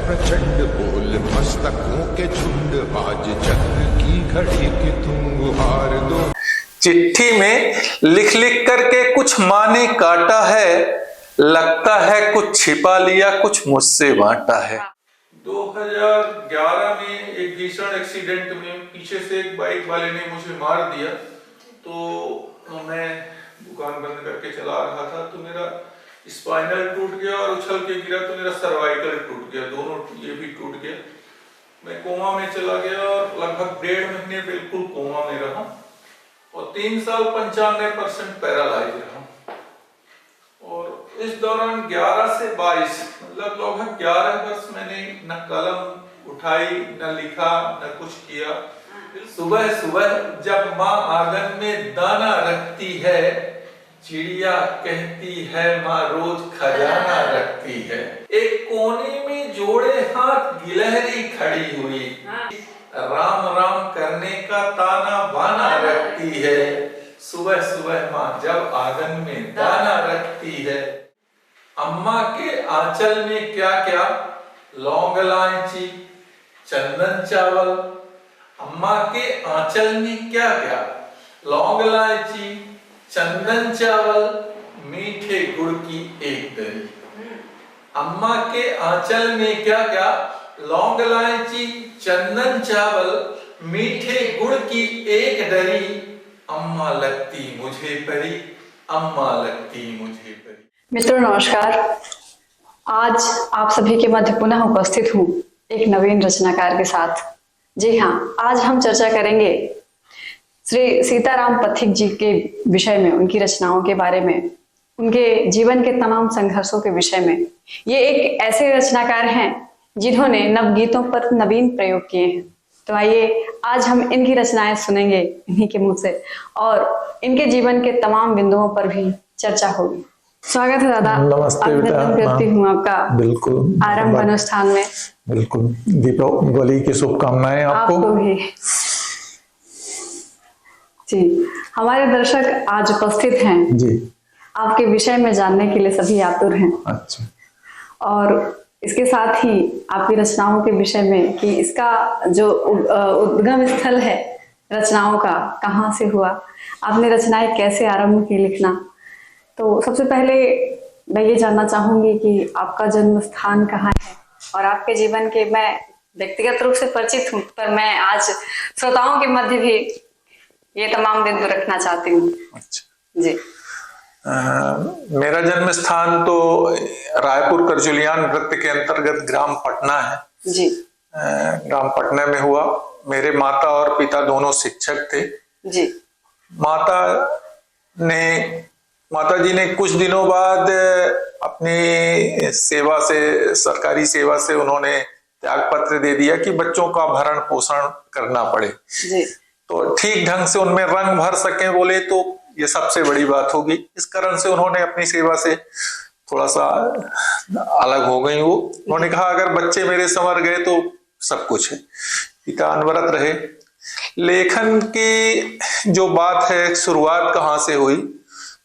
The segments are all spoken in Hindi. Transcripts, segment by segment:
प्रचंड बोल मस्तकों के झुंड, आज चक्र की घड़ी की तुम गुहार दो। चिट्ठी में लिख लिख करके कुछ माँ ने काटा है, लगता है कुछ छिपा लिया, कुछ मुझसे बांटा है। 2011 में एक भीषण एक्सीडेंट में पीछे से एक बाइक वाले ने मुझे मार दिया। तो मैं दुकान बंद करके चला रहा था, तो मेरा स्पाइनल टूट गया और उछल के गिरा तो मेरा सर्वाइकल टूट गया, दोनों ये भी टूट गया। मैं कोमा में चला गया और लगभग 1.5 महीने बिल्कुल कोमा में रहा और 3 साल 95% पैरालाइज रहा। और इस दौरान 11 से 22 मतलब लगभग 11 वर्ष मैंने न कलम उठाई, न लिखा, न कुछ किया। सुबह सुबह जब माँ आंगन में दाना रखती है, चिड़िया कहती है माँ रोज खजाना रखती है। एक कोने में जोड़े हाथ गिलहरी खड़ी हुई, राम राम करने का ताना बाना रखती है। सुबह सुबह माँ जब आंगन में दाना रखती है। अम्मा के आंचल में क्या क्या, लौंग इलायची चंदन चावल। अम्मा के आंचल में क्या क्या, लौंग इलायची चंदन चावल, मीठे गुड़ की एक दरी। अम्मा के आंचल में क्या क्या, लौंग इलायची चंदन चावल, मीठे गुड़ की एक डरी। अम्मा लगती मुझे परी, अम्मा लगती मुझे परी। मित्रों नमस्कार। आज आप सभी के मध्य पुनः उपस्थित हूँ एक नवीन रचनाकार के साथ। जी हाँ, आज हम चर्चा करेंगे श्री सीताराम पथिक जी के विषय में, उनकी रचनाओं के बारे में, उनके जीवन के तमाम संघर्षों के विषय में। ये एक ऐसे रचनाकार हैं जिन्होंने नवगीतों पर नवीन प्रयोग किए हैं। तो आइए आज हम इनकी रचनाएं सुनेंगे इन्हीं के मुंह से और इनके जीवन के तमाम बिंदुओं पर भी चर्चा होगी। स्वागत है दादा। नमस्ते बेटा। करती हूँ आपका बिल्कुल आरंभ अनुष्ठान में। बिल्कुल, दीपावली की शुभकामनाएं आपको भी। जी, हमारे दर्शक आज उपस्थित हैं जी, आपके विषय में जानने के लिए सभी आतुर हैं। अच्छा। और इसके साथ ही आपकी रचनाओं के विषय में कि इसका जो उद्गम स्थल है रचनाओं का, कहाँ से हुआ, आपने रचनाएं कैसे आरंभ की लिखना। तो सबसे पहले मैं ये जानना चाहूंगी कि आपका जन्म स्थान कहाँ है और आपके जीवन के, मैं व्यक्तिगत रूप से परिचित हूँ पर मैं आज श्रोताओं के मध्य भी ये तमाम बिंदु रखना चाहती हूँ। अच्छा जी। मेरा जन्म स्थान तो रायपुर करजुलियान वृत्त के अंतर्गत ग्राम पटना है जी। ग्राम पटना में हुआ। मेरे माता और पिता दोनों शिक्षक थे जी। माता जी ने कुछ दिनों बाद अपनी सेवा से, सरकारी सेवा से उन्होंने त्याग पत्र दे दिया कि बच्चों का भरण पोषण करना पड़े जी। तो ठीक ढंग से उनमें रंग भर सके बोले तो ये सबसे बड़ी बात होगी। इस कारण से उन्होंने अपनी सेवा से थोड़ा सा अलग हो गई। उन्होंने कहा अगर बच्चे मेरे संवर गए तो सब कुछ है। पिता अनवरत रहे। लेखन की जो बात है, शुरुआत कहाँ से हुई,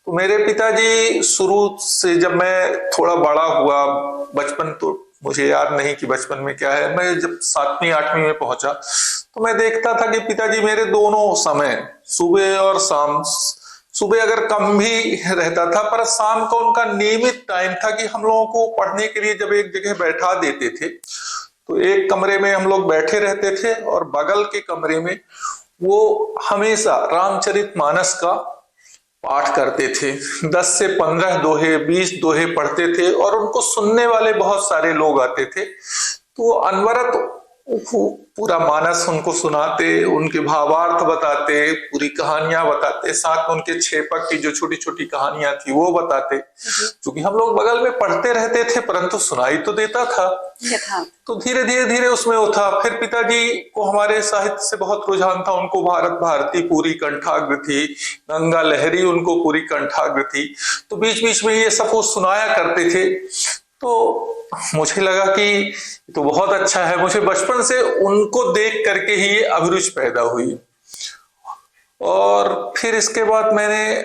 तो मेरे पिताजी शुरू से, जब मैं थोड़ा बड़ा हुआ, बचपन तो मुझे याद नहीं कि बचपन में क्या है, मैं जब 7वीं 8वीं में पहुंचा तो मैं देखता था कि पिताजी मेरे दोनों समय, सुबह और शाम, सुबह अगर कम भी रहता था पर शाम को उनका नियमित टाइम था कि हम लोगों को पढ़ने के लिए जब एक जगह बैठा देते थे तो एक कमरे में हम लोग बैठे रहते थे और बगल के कमरे में वो हमेशा रामचरितमानस का पाठ करते थे। 10 से 15 दोहे, 20 दोहे पढ़ते थे और उनको सुनने वाले बहुत सारे लोग आते थे। तो अनवरत पूरा मानस उनको सुनाते, उनके भावार्थ बताते, पूरी कहानियां बताते, साथ में उनके छेपक की जो छोटी छोटी कहानियां थी वो बताते। क्योंकि हम लोग बगल में पढ़ते रहते थे परंतु सुनाई तो देता था। तो धीरे धीरे उसमें वो था। फिर पिताजी को हमारे साहित्य से बहुत रुझान था। उनको भारत भारती पूरी कंठाग्र थी, गंगा लहरी उनको पूरी कंठाग्र थी। तो बीच बीच में ये सब वो सुनाया करते थे। तो मुझे लगा कि तो बहुत अच्छा है। मुझे बचपन से उनको देख करके ही ये अभिरुचि पैदा हुई। और फिर इसके बाद मैंने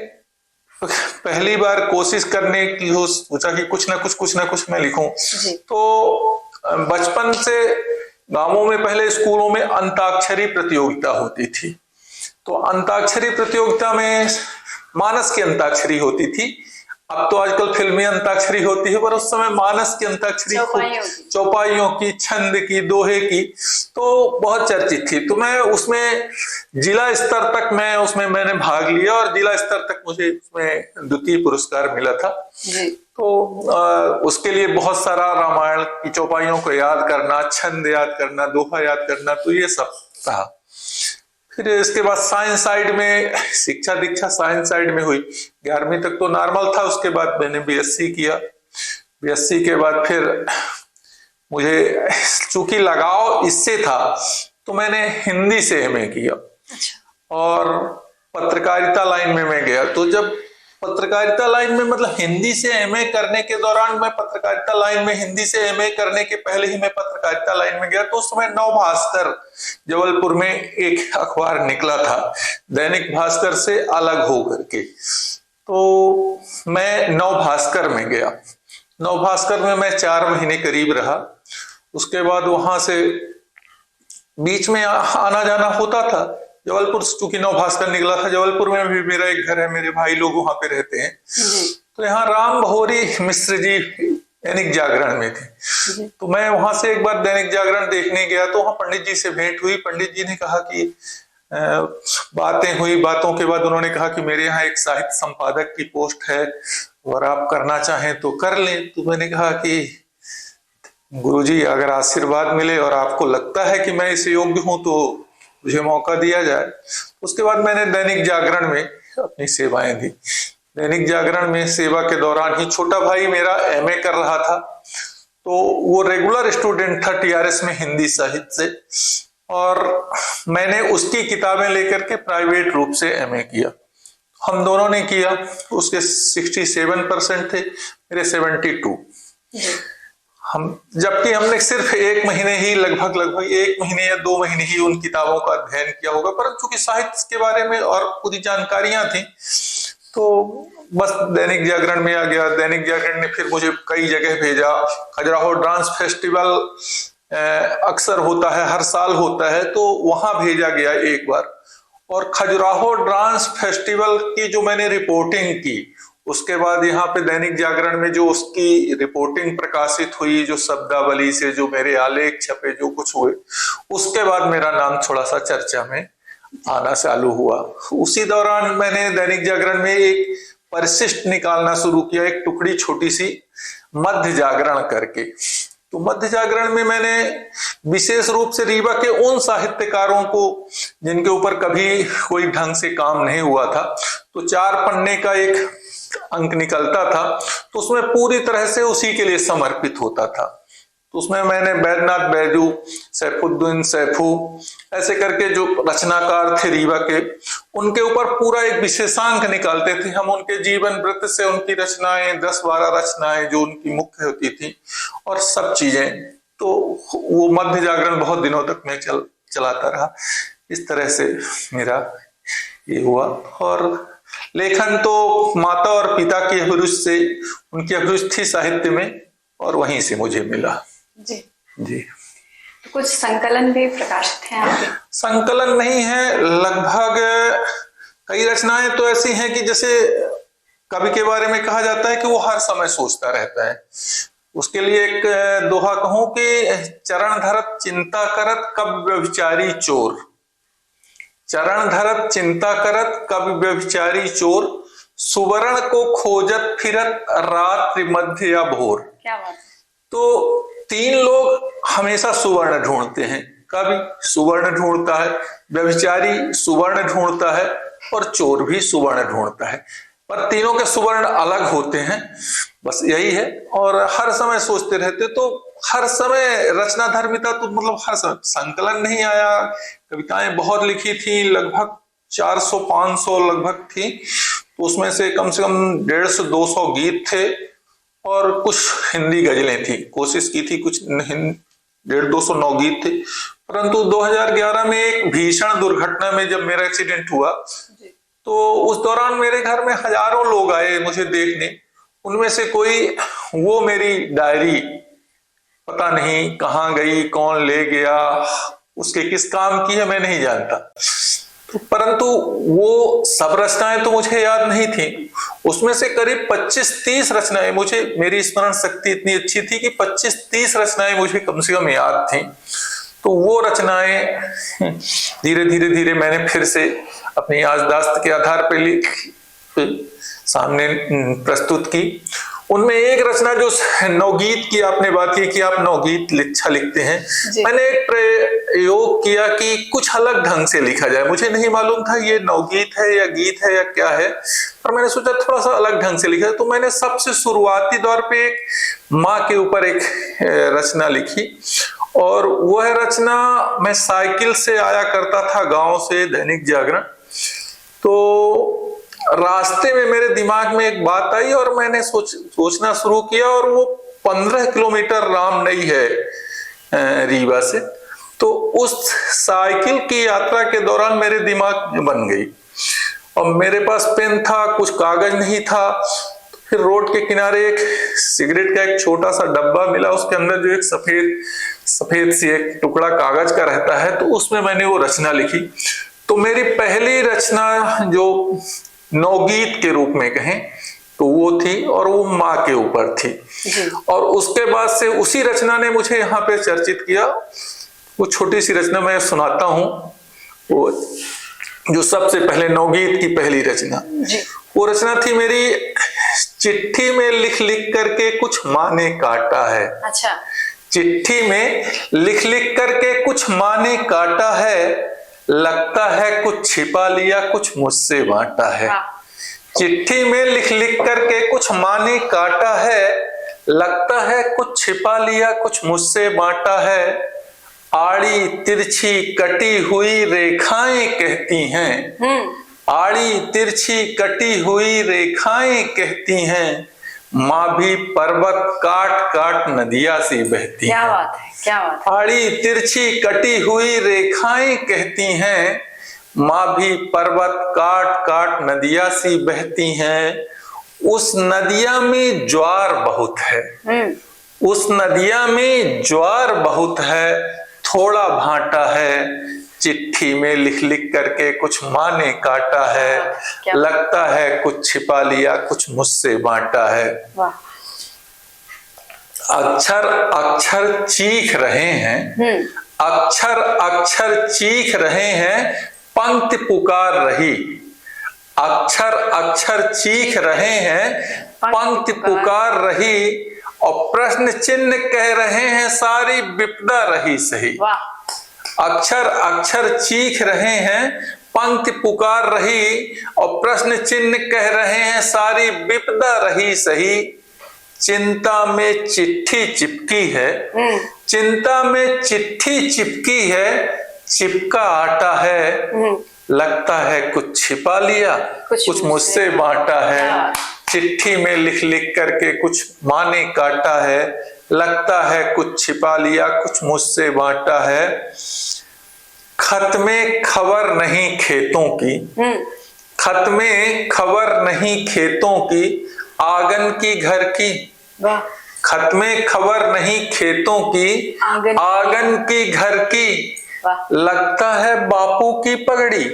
पहली बार कोशिश करने की सोचा कि कुछ ना कुछ मैं लिखूं। तो बचपन से गांवों में पहले स्कूलों में अंताक्षरी प्रतियोगिता होती थी। तो अंताक्षरी प्रतियोगिता में मानस की अंताक्षरी होती थी। अब तो आजकल फिल्मी अंताक्षरी होती है, पर उस समय मानस की अंताक्षरी, चौपाइयों की, छंद की, दोहे की, तो बहुत चर्चित थी। तो मैं उसमें जिला स्तर तक मैंने भाग लिया और जिला स्तर तक मुझे उसमें द्वितीय पुरस्कार मिला था। तो उसके लिए बहुत सारा रामायण की चौपाइयों को याद करना, छंद याद करना, दोहा याद करना, तो ये सब रहा। फिर इसके बाद साइंस साइड में शिक्षा दीक्षा साइंस साइड में हुई। 11वीं तक तो नॉर्मल था, उसके बाद मैंने बीएससी किया। बीएससी के बाद फिर मुझे चूंकि लगाव इससे था तो मैंने हिंदी से एमए किया और पत्रकारिता लाइन में मैं गया। तो जब पत्रकारिता लाइन में मतलब हिंदी से एमए करने के दौरान, मैं पत्रकारिता लाइन में हिंदी से एमए करने के पहले ही मैं पत्रकारिता लाइन में गया। तो उस समय नवभास्कर जबलपुर में एक अखबार निकला था, दैनिक भास्कर से अलग होकर के। तो मैं नवभास्कर में गया। नवभास्कर में मैं 4 महीने करीब रहा। उसके बाद वहां से बीच में आना जाना होता था। जबलपुर चूंकि नवभास्कर निकला था, जबलपुर में भी मेरा एक घर है, मेरे भाई लोग वहां पे रहते हैं। तो यहाँ राम बहोरी मिश्र जी दैनिक जागरण में थे। तो मैं वहां से एक बार दैनिक जागरण देखने गया तो वहां पंडित जी से भेंट हुई। पंडित जी ने कहा कि बातें हुई। बातों के बाद उन्होंने कहा कि मेरे यहाँ एक साहित्य संपादक की पोस्ट है और आप करना चाहें तो कर लें। तो मैंने कहा कि गुरुजी, अगर आशीर्वाद मिले और आपको लगता है कि मैं इस योग्य हूं तो मुझे मौका दिया जाए। उसके बाद मैंने दैनिक जागरण में अपनी सेवाएं दी। दैनिक जागरण में सेवा के दौरान ही छोटा भाई मेरा एमए कर रहा था, तो वो रेगुलर स्टूडेंट था टीआरएस में हिंदी साहित्य से, और मैंने उसकी किताबें लेकर के प्राइवेट रूप से एमए किया। हम दोनों ने किया। उसके 67% थे, मेरे 72। जबकि हमने सिर्फ 1 महीने ही लगभग 1 महीने या 2 महीने ही उन किताबों का अध्ययन किया होगा, परंतु चूंकि साहित्य के बारे में और पूरी जानकारियां थी तो बस दैनिक जागरण में आ गया। दैनिक जागरण ने फिर मुझे कई जगह भेजा। खजुराहो डांस फेस्टिवल अक्सर होता है, हर साल होता है, तो वहां भेजा गया एक बार। और खजुराहो डांस फेस्टिवल की जो मैंने रिपोर्टिंग की, उसके बाद यहाँ पे दैनिक जागरण में जो उसकी रिपोर्टिंग प्रकाशित हुई, जो शब्दावली से जो मेरे आलेख छपे, जो कुछ हुए, उसके बाद मेरा नाम थोड़ा सा चर्चा में आना चालू हुआ। उसी दौरान मैंने दैनिक जागरण में एक परिशिष्ट निकालना शुरू किया, एक टुकड़ी छोटी सी मध्य जागरण करके। तो मध्य जागरण में मैंने विशेष रूप से रीवा के उन साहित्यकारों को जिनके ऊपर कभी कोई ढंग से काम नहीं हुआ था, तो 4 पन्ने का एक अंक निकलता था, तो उसमें पूरी तरह से उसी के लिए समर्पित होता था। तो उसमें मैंने बैद्यनाथ बैजू, सैफुद्दीन सैफू, ऐसे करके जो रचनाकार थे रीवा के, उनके ऊपर पूरा एक विशेषांक निकालते थे हम। उनके जीवन वृत्त से उनकी रचनाएं, 10-12 रचनाएं जो उनकी मुख्य होती थी और सब चीजें। तो वो मध्य जागरण बहुत दिनों तक मैं चलाता रहा। इस तरह से मेरा ये हुआ। और लेखन तो माता और पिता की अभिरुचि से, उनकी अभिरुचि थी साहित्य में, और वहीं से मुझे मिला। जी जी। तो कुछ संकलन भी प्रकाशित हैं आपके? संकलन नहीं है, लगभग कई रचनाएं तो ऐसी हैं कि जैसे कवि के बारे में कहा जाता है कि वो हर समय सोचता रहता है। उसके लिए एक दोहा कहूं कि चरण धरत चिंता करत कब व्यभिचारी चोर, चरण धरत चिंता करत कब व्यभिचारी चोर, सुवर्ण को खोजत फिरत रात्रि मध्य या भोर। क्या बात है। तो 3 लोग हमेशा सुवर्ण ढूंढते हैं। कवि सुवर्ण ढूंढता है, व्यभिचारी सुवर्ण ढूंढता है, और चोर भी सुवर्ण ढूंढता है, पर तीनों के सुवर्ण अलग होते हैं। बस यही है। और हर समय सोचते रहते। तो हर समय रचना धर्मिता तो मतलब हर समय संकलन नहीं आया। कविताएं बहुत लिखी थी, लगभग 400-500 लगभग थी। तो उसमें से कम 150-200 गीत थे और कुछ हिंदी गजलें थी। कोशिश की थी कुछ 150-209 गीत थे। परंतु 2011 में एक भीषण दुर्घटना में जब मेरा एक्सीडेंट हुआ, तो उस दौरान मेरे घर में हजारों लोग आए मुझे देखने। उनमें से कोई वो मेरी डायरी पता नहीं कहाँ गई, कौन ले गया, उसके किस काम की है मैं नहीं जानता। परंतु वो सब रचनाएं तो मुझे याद नहीं थी। उसमें से करीब 25-30 रचनाएं मुझे, मेरी स्मरण शक्ति इतनी अच्छी थी कि 25-30 रचनाएं मुझे कम से कम याद थी। तो वो रचनाएं धीरे धीरे मैंने फिर से अपनी याददाश्त के आधार पर सामने प्रस्तुत की। उनमें एक रचना जो नवगीत की आपने बात की कि आप नवगीत अच्छा लिखते हैं, मैंने एक प्रयोग किया कि कुछ अलग ढंग से लिखा जाए। मुझे नहीं मालूम था ये नवगीत है या गीत है या क्या है, पर मैंने सोचा थोड़ा सा अलग ढंग से लिखा। तो मैंने सबसे शुरुआती दौर पे एक माँ के ऊपर एक रचना लिखी, और वह रचना, मैं साइकिल से आया करता था गाँव से दैनिक जागरण, तो रास्ते में मेरे दिमाग में एक बात आई और मैंने सोचना शुरू किया, और वो 15 किलोमीटर रामनई है रीवा से। तो उस साइकिल की यात्रा के दौरान मेरे दिमाग में बन गई, और मेरे पास पेन था, कुछ कागज नहीं था। फिर रोड के किनारे एक सिगरेट का एक छोटा सा डब्बा मिला, उसके अंदर जो एक सफेद सी एक टुकड़ा कागज का रहता है, तो उसमें मैंने वो रचना लिखी। तो मेरी पहली रचना जो नवगीत के रूप में कहें तो वो थी, और वो माँ के ऊपर थी। और उसके बाद से उसी रचना ने मुझे यहाँ पे चर्चित किया। वो छोटी सी रचना मैं सुनाता हूँ, वो जो सबसे पहले नवगीत की पहली रचना, वो रचना थी मेरी, चिट्ठी में लिख लिख करके कुछ माँ ने काटा है। अच्छा। चिट्ठी में लिख लिख करके कुछ माँ ने काटा है, लगता है कुछ छिपा लिया कुछ मुझसे बांटा है। चिट्ठी में लिख लिख करके कुछ माँ ने काटा है, लगता है कुछ छिपा लिया कुछ मुझसे बांटा है। आड़ी तिरछी कटी हुई रेखाएं कहती हैं, आड़ी तिरछी कटी हुई रेखाएं कहती हैं, माँ भी पर्वत काट काट नदिया सी बहती है। क्या बात है, क्या बात है। आड़ी तिरछी कटी हुई रेखाएं कहती हैं, माँ भी पर्वत काट काट नदिया सी बहती हैं। उस नदिया में ज्वार बहुत है, उस नदिया में ज्वार बहुत है, थोड़ा भाटा है। चिट्ठी में लिख लिख करके कुछ माँ ने काटा है, लगता है कुछ छिपा लिया कुछ मुझसे बांटा है। अक्षर अक्षर चीख रहे हैं, अक्षर अक्षर चीख रहे हैं, पंक्ति पुकार रही। अक्षर अक्षर चीख रहे हैं, पंक्ति पुकार रही, और प्रश्न चिन्ह कह रहे हैं, सारी विपदा रही सही। अक्षर अक्षर चीख रहे हैं, पंक्ति पुकार रही, और प्रश्न चिन्ह कह रहे हैं, सारी विपदा रही सही। चिंता में चिट्ठी चिपकी है, चिंता में चिट्ठी चिपकी है, चिपका आटा है, लगता है कुछ छिपा लिया कुछ मुझसे बांटा है। चिट्ठी में लिख लिख करके कुछ माँ ने काटा है, लगता है कुछ छिपा लिया कुछ मुझसे बांटा है। खत में खबर नहीं खेतों की, खत में खबर नहीं खेतों की, आंगन की घर की। खत में खबर नहीं खेतों की, आंगन की घर की, लगता है बापू की पगड़ी,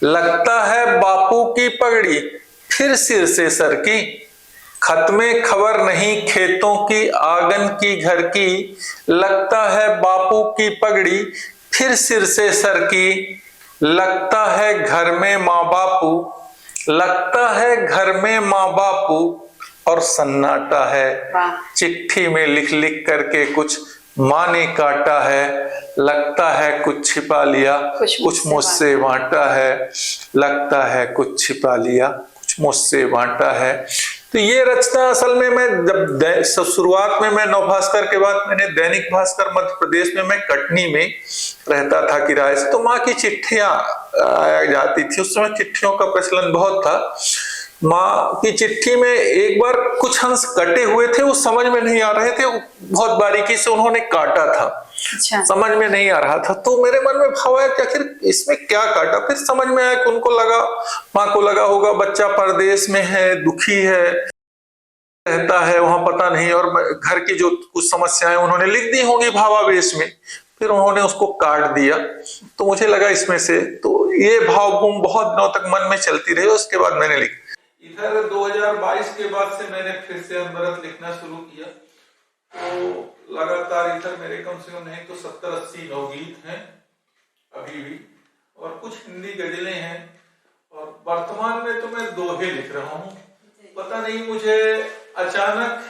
लगता है बापू की पगड़ी, फिर सिर से सर की। खत में खबर नहीं खेतों की, आंगन की घर की, लगता है बापू की पगड़ी, फिर सिर से सर की। लगता है घर में माँ बापू, लगता है घर में माँ बापू, और सन्नाटा है। चिट्ठी में लिख लिख करके कुछ माँ ने काटा है, लगता है कुछ छिपा लिया कुछ मुझसे बांटा है, लगता है कुछ छिपा लिया कुछ मुझसे बांटा है। तो ये रचना असल में मैं जब शुरुआत में मैं नवभास्कर के बाद मैंने दैनिक भास्कर मध्य प्रदेश में, मैं कटनी में रहता था किराए से, तो माँ की चिट्ठियां आया जाती थी। उस समय चिट्ठियों का प्रचलन बहुत था। माँ की चिट्ठी में एक बार कुछ अंश कटे हुए थे, वो समझ में नहीं आ रहे थे, बहुत बारीकी से उन्होंने काटा था। अच्छा। समझ में नहीं आ रहा था, तो मेरे मन में भाव आया कि आखिर इसमें क्या काटा। फिर समझ में आया कि उनको लगा, माँ को लगा होगा बच्चा परदेश में है, दुखी है, रहता है वहां पता नहीं, और घर की जो कुछ समस्याएं उन्होंने लिख दी होंगी भावावेश में, फिर उन्होंने उसको काट दिया। तो मुझे लगा इसमें से, तो ये भावभूमि बहुत दिनों तक मन में चलती रही, उसके बाद मैंने लिखा। इधर 2022 के बाद से मैंने फिर से अनवरत लिखना शुरू किया, तो लगातार इधर मेरे कम से कम नहीं तो 70-80 नवगीत हैं अभी भी, और कुछ हिंदी गजलें हैं, और वर्तमान में तो मैं दोहे लिख रहा हूँ। पता नहीं मुझे अचानक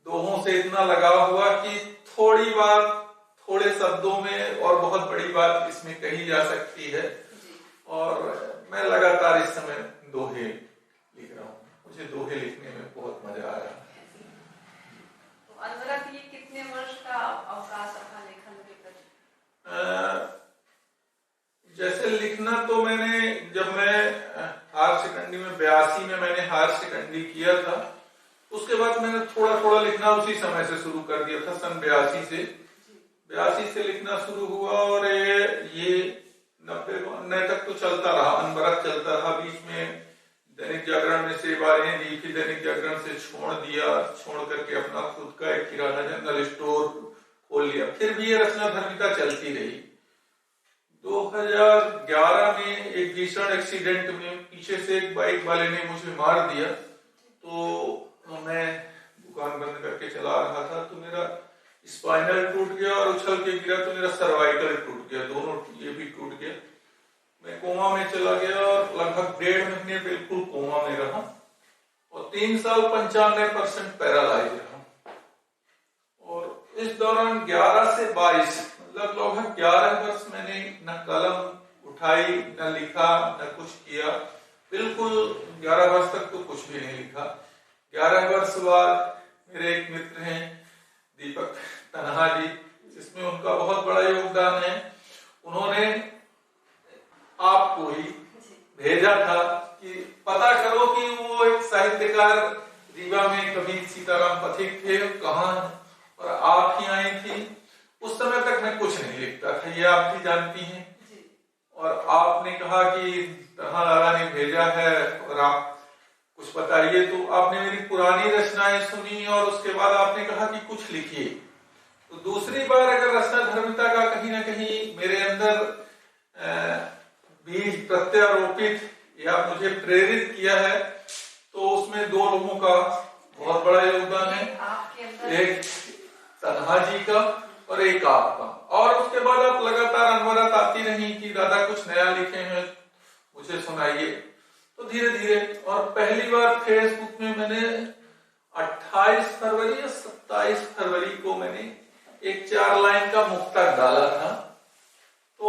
दोहों से इतना लगाव हुआ कि थोड़ी बात थोड़े शब्दों में और बहुत बड़ी बात इसमें कही जा सकती है, और मैं लगातार इस समय दोहे लिख रहा हूँ। मुझे दोहे लिखने में बहुत मजा आ रहा है। तो अनवरत ये कितने वर्ष का अवकाश अपना लेखन लेकर? जैसे लिखना तो मैंने, जब मैं हायर सेकेंडरी में 82 में मैंने हायर सेकेंडरी किया था, उसके बाद मैंने थोड़ा थोड़ा लिखना उसी समय से शुरू कर दिया था। सन 82 से लिखना शुरू हुआ, और ये 90 तक तो चलता रहा, अनवरत चलता रहा। बीच में दैनिक जागरण में सेवाएं दी, फिर दैनिक जागरण से छोड़ दिया, छोड़ करके अपना खुद का एक किराना जनरल स्टोर खोल लिया। फिर भी ये रचना धर्मिता चलती रही। 2011 में एक भीषण एक्सीडेंट में पीछे से एक बाइक वाले ने मुझे मार दिया, तो मैं दुकान बंद करके चला रहा था, तो मेरा स्पाइनल टूट गया, और उछल के गिरा तो मेरा सर्वाइकल टूट गया, दोनों ये भी टूट गया। मैं कोमा में चला गया, और लगभग 1.5 महीने बिल्कुल कोमा में रहा, और 3 साल 95% पैरालाइज रहा। और इस दौरान 11 से 22 मतलब लगभग 11 वर्ष मैंने न कलम उठाई, न लिखा, न कुछ किया। बिल्कुल 11 वर्ष तक तो कुछ भी नहीं लिखा। 11 वर्ष बाद मेरे एक मित्र हैं दीपक तन्हा जी, जिसमें उनका बहुत बड़ा योगदान है। उन्होंने आपको ही भेजा था कि पता करो कि वो एक साहित्यकार रीवा में कभी सीताराम पथिक थे कहाँ, और आप ही आई थी। उस समय तक मैं कुछ नहीं लिखता था, ये आप भी जानती हैं। और आपने कहा कि तन्हा लाला ने भेजा है और आप कुछ बताइए, तो आपने मेरी पुरानी रचनाएं सुनी, और उसके बाद आपने कहा कि कुछ लिखिए। तो दूसरी बार अगर रचना धर्मिता का कहीं ना कहीं मेरे अंदर बीज प्रत्यारोपित या मुझे प्रेरित किया है, तो उसमें 2 लोगों का बहुत बड़ा योगदान है, एक तन्हा जी का और एक आपका। और उसके बाद आप लगातार अनवरत आती रही कि दादा कुछ नया लिखे हैं, मुझे सुनाइए। तो धीरे धीरे, और पहली बार फेसबुक में मैंने 28 फरवरी या 27 फरवरी को मैंने एक 4 लाइन का मुक्तक डाला था, तो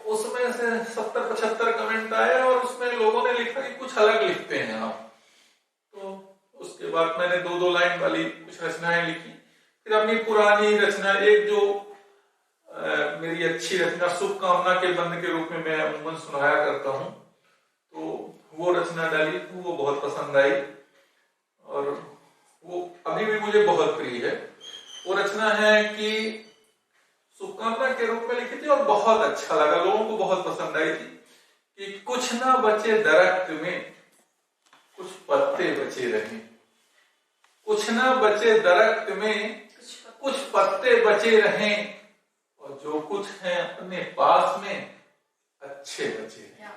उसमें से 70-75 कमेंट आए, और उसमें लोगों ने लिखा कि कुछ अलग लिखते हैं आप। तो उसके बाद मैंने 2-2 लाइन वाली कुछ रचनाएं लिखी। फिर अपनी पुरानी रचना, एक जो मेरी अच्छी रचना शुभकामना के बंद के रूप में मैं अमूमन सुनाया करता हूँ, तो वो रचना डाली, तो वो बहुत पसंद आई, और वो अभी भी मुझे बहुत प्रिय है। वो रचना है कि शुभकामना के रूप में लिखी थी, और बहुत अच्छा लगा, लोगों को बहुत पसंद आई थी कि कुछ ना बचे दरख्त में, कुछ पत्ते बचे रहे। कुछ ना बचे दरख्त में, कुछ पत्ते बचे रहें, और जो कुछ है अपने पास में अच्छे बचे रहें।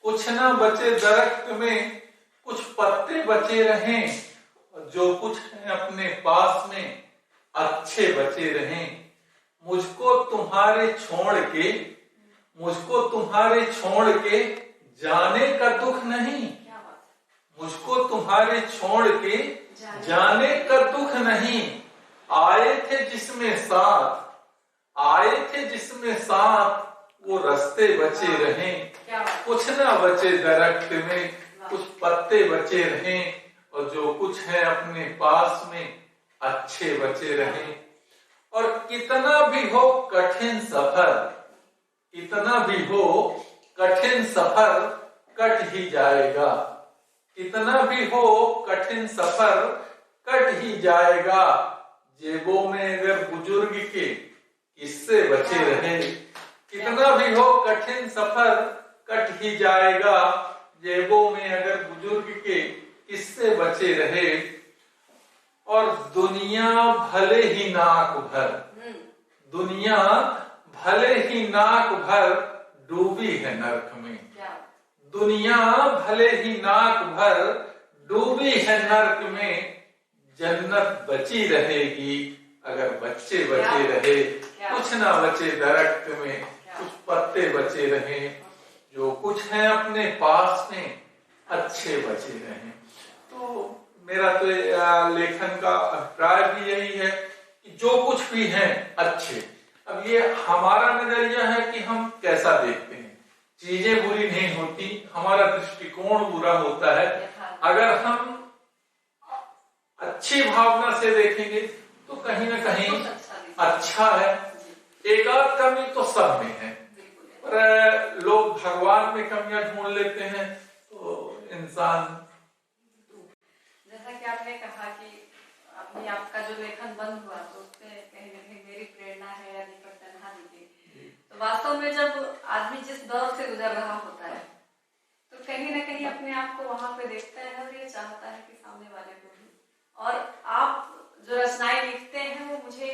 कुछ ना बचे दरख्त में, कुछ पत्ते बचे रहें, और जो कुछ है अपने पास में अच्छे बचे रहें। मुझको तुम्हारे छोड़ के जाने का दुख नहीं, मुझको तुम्हारे छोड़ के जाने का दुख नहीं। आए थे जिसमें साथ वो रास्ते बचे रहें। कुछ ना बचे दरख्त में, कुछ पत्ते बचे रहें, और जो कुछ है अपने पास में अच्छे बचे रहें। और कितना भी हो कठिन सफर कट ही जाएगा। कितना भी हो कठिन सफर कट ही जाएगा। जेबों में अगर बुजुर्ग के किस्से बचे रहे। कितना भी हो कठिन सफर कट ही जाएगा। जेबों में अगर बुजुर्ग के किस्से बचे रहे। और दुनिया भले ही नाक भर, दुनिया भले ही नाक भर डूबी है नर्क में, दुनिया भले ही नाक भर डूबी है नर्क में, जन्नत बची रहेगी अगर बच्चे बचे रहे, कुछ ना बचे दरख्त में, कुछ पत्ते बचे रहे, जो कुछ है अपने पास में अच्छे बचे रहे। तो मेरा तो लेखन का अभिप्राय भी यही है कि जो कुछ भी है अच्छे। अब ये हमारा नजरिया है कि हम कैसा देखते हैं, चीजें बुरी नहीं होती, हमारा दृष्टिकोण बुरा होता है। अगर हम अच्छी भावना से देखेंगे तो कहीं ना कहीं अच्छा है। एक आध कमी तो सब में है, पर लोग भगवान में कमियां ढूंढ लेते हैं। तो इंसान, जैसा कि आपने कहा कि अभी आपका जो लेखन बंद हुआ तो उससे कहीं ना कहीं मेरी प्रेरणा है या दीपक तन्हाजी की। तो वास्तव में जब आदमी जिस दौर से गुजर रहा होता है तो कहीं ना कहीं अपने आप को वहां पे देखता है और ये चाहता है कि सामने वाले को भी। और आप जो रचनाएं लिखते हैं वो मुझे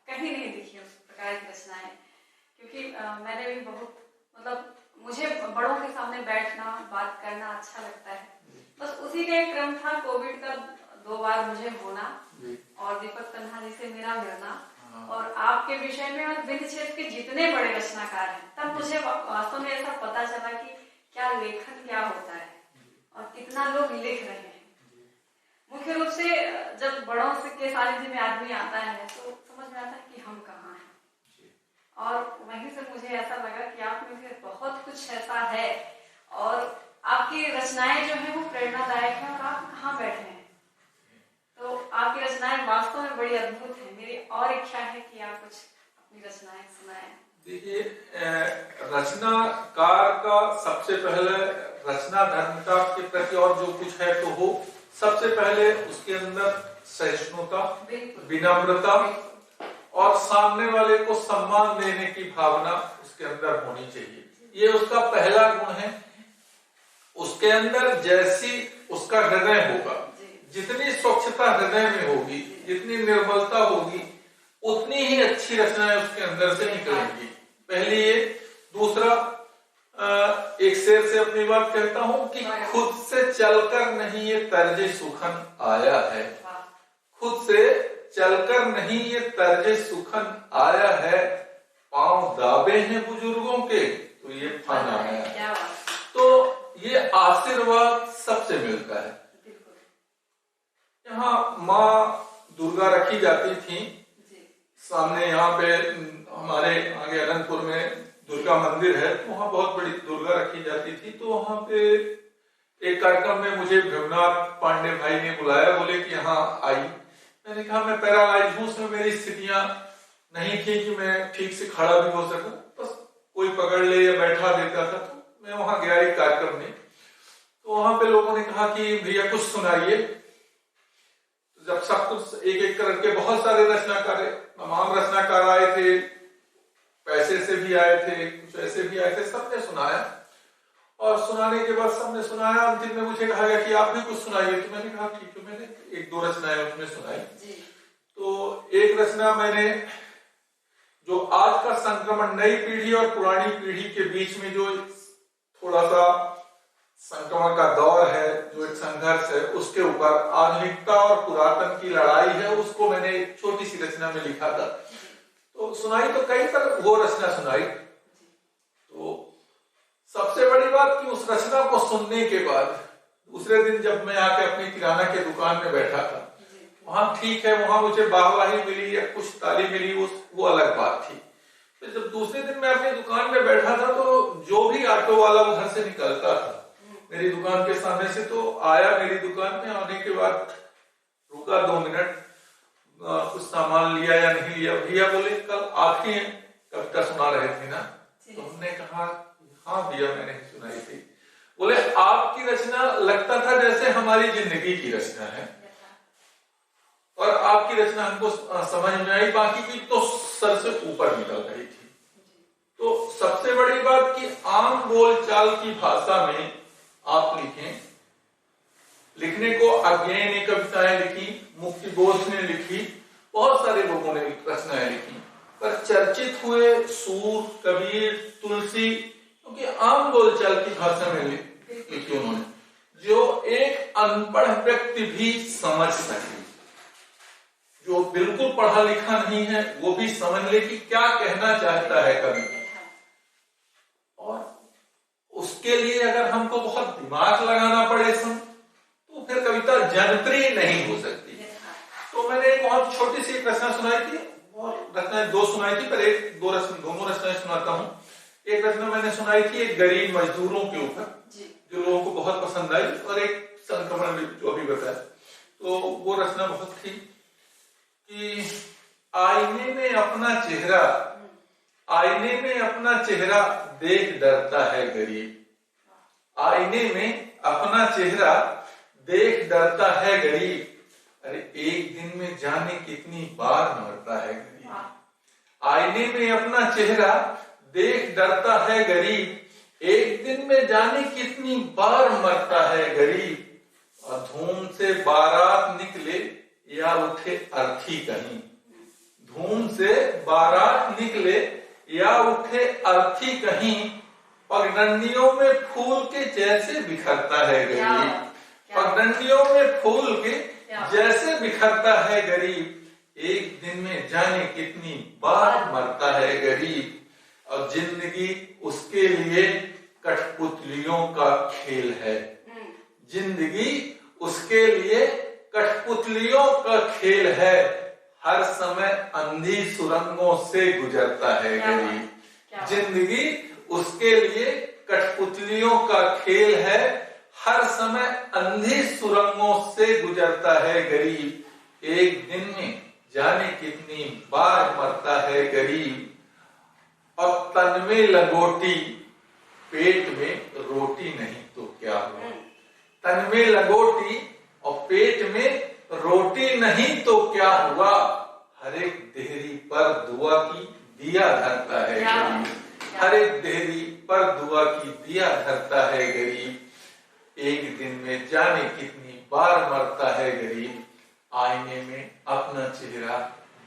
कहीं नहीं दिखी उस प्रकार की रचनाएं, क्योंकि मैंने भी बहुत मतलब मुझे बड़ों के सामने बैठना बात करना अच्छा लगता है। बस उसी का एक क्रम था, कोविड का 2 बार मुझे होना और दीपक तन्हाजी से मेरा मिलना और आपके विषय में और विंध्य क्षेत्र के जितने बड़े रचनाकार हैं, तब मुझे वास्तव में ऐसा पता चला कि क्या लेखन क्या होता है और कितना लोग लिख रहे हैं। मुख्य रूप से जब बड़ों से के सानिध्य में आदमी आता है तो समझ में आता है कि हम कहाँ हैं, और वहीं से मुझे ऐसा लगा कि आप में फिर बहुत कुछ ऐसा है और आपकी रचनाएं जो है वो प्रेरणादायक है और आप कहाँ बैठे हैं। तो आपकी रचनाएं वास्तव में बड़ी अद्भुत है। मेरी और इच्छा है कि आप कुछ अपनी रचनाएं सुनाएं। देखिए, रचनाकार का सबसे पहले रचना धर्मता के प्रति और जो कुछ है तो हो, सबसे पहले उसके अंदर सहिष्णुता, विनम्रता और सामने वाले को सम्मान देने की भावना उसके अंदर होनी चाहिए। ये उसका पहला गुण है। उसके अंदर जैसी उसका हृदय होगा, जितनी स्वच्छता हृदय में होगी, जितनी निर्मलता होगी, उतनी ही अच्छी रचनाएं उसके अंदर से निकलेंगी। पहले ये। दूसरा, एक शेर से अपनी बात कहता हूं कि खुद से चलकर नहीं ये तर्जे सुखन आया है, खुद से चलकर नहीं ये तर्जे सुखन आया है, पांव दाबे हैं बुजुर्गों के तो ये फन आया है। तो ये आशीर्वाद सबसे मिलता है। यहाँ माँ दुर्गा रखी जाती थी सामने, यहाँ पे हमारे आगे अनंतपुर में दुर्गा मंदिर है, तो वहाँ बहुत बड़ी दुर्गा रखी जाती थी। तो वहाँ पे एक कार्यक्रम में मुझे भीमनाथ पांडे भाई ने बुलाया, बोले कि यहाँ आई। मैंने कहा मैं पैरालाइज हूँ, उसमें मेरी स्थितियां नहीं थी कि मैं ठीक से खड़ा भी हो सकूं, बस कोई पकड़ ले या बैठा देता था। तो मैं वहां गया एक कार्यक्रम में, तो वहां पे लोगों ने कहा कि भैया कुछ सुनाइए। तो जब सब कुछ एक एक करके बहुत सारे रचनाकार, तमाम रचनाकार आए थे, पैसे से भी आए थे, कुछ ऐसे भी आए थे, सबने सुनाया। और सुनाने के बाद सबने सुनाया, अंतिम में मुझे कहा गया कि आप भी कुछ सुनाइए। तो मैंने कहा ठीक है, मैंने 1-2 रचनाएं उसमें सुनाई। तो एक रचना मैंने, जो आज का संक्रमण, नई पीढ़ी और पुरानी पीढ़ी के बीच में जो थोड़ा सा संक्रमण का दौर है, जो एक संघर्ष है, उसके ऊपर आधुनिकता और पुरातन की लड़ाई है, उसको मैंने एक छोटी सी रचना में लिखा था। तो सुनाई तो कई, पर वो रचना सुनाई। तो सबसे बड़ी बात कि उस रचना को सुनने के बाद दूसरे दिन जब मैं आके अपनी किराना के दुकान में बैठा था, वहां ठीक है, वहां मुझे वाहवाही मिली या कुछ ताली मिली, वो अलग बात थी। तो जब दूसरे दिन मैं अपनी दुकान में बैठा था, तो जो भी ऑटो वाला उधर से निकलता था मेरी दुकान के सामने से, तो आया मेरी दुकान में, आने के बाद रुका 2 मिनट, कुछ सामान लिया या नहीं लिया। भैया बोले कल आप ही कविता सुना रहे थे ना? तो हमने कहा हाँ भैया मैंने सुनाई थी। बोले आपकी रचना लगता था जैसे हमारी जिंदगी की रचना है, और आपकी रचना हमको समझ में आई, बाकी की तो सर से ऊपर निकल रही थी। तो सबसे बड़ी बात कि आम बोलचाल की भाषा में आप लिखें, लिखने को अज्ञेय ने कविताएं लिखी, मुक्तिबोध ने लिखी, बहुत सारे लोगों ने रचनाएं लिखी, पर चर्चित हुए सूर, कबीर, तुलसी, क्योंकि आम बोलचाल की भाषा में लिखी उन्होंने, जो एक अनपढ़ व्यक्ति भी समझ सके, जो बिल्कुल पढ़ा लिखा नहीं है वो भी समझ ले कि क्या कहना चाहता है कवि। और उसके लिए अगर हमको बहुत दिमाग लगाना पड़े तो फिर कविता जनप्रिय नहीं हो सकती। तो मैंने एक बहुत छोटी सी रचना सुनाई थी, और रचनाएं दो सुनाई थी, पर दोनों रचनाएं सुनाता हूँ। एक रचना मैंने सुनाई थी एक गरीब मजदूरों के ऊपर, जो लोगों को बहुत पसंद आई, और एक संक्रमण जो अभी बताया। तो वो रचना बहुत थी कि आईने में अपना चेहरा देख डरता है गरीब, आईने में अपना चेहरा देख डरता है गरीब, अरे एक दिन में जाने कितनी बार मरता है गरीब। आईने में अपना चेहरा देख डरता है गरीब, एक दिन में जाने कितनी बार मरता है गरीब, और धूम से बारात निकले या उठे अर्थी कहीं, धूम से बारात निकले या उठे अर्थी कहीं, पगडंडियों में फूल के जैसे बिखरता है गरीब, पगडंडियों में फूल के जैसे बिखरता है गरीब, एक दिन में जाने कितनी बार मरता है गरीब, और जिंदगी उसके लिए कठपुतलियों का खेल है, जिंदगी उसके लिए कठपुतलियों का खेल है, हर समय अंधी सुरंगों से गुजरता है गरीब, जिंदगी उसके लिए कठपुतलियों का खेल है, हर समय अंधी सुरंगों से गुजरता है गरीब, एक दिन में जाने कितनी बार मरता है गरीब, और तन में लगोटी पेट में रोटी नहीं तो क्या हुआ, तन में लगोटी और पेट में रोटी नहीं तो क्या हुआ, हर एक देहरी पर दुआ की दिया धरता है गरीब, हर एक देहरी पर दुआ की दिया धरता है गरीब, एक दिन में जाने कितनी बार मरता है गरीब, आईने में अपना चेहरा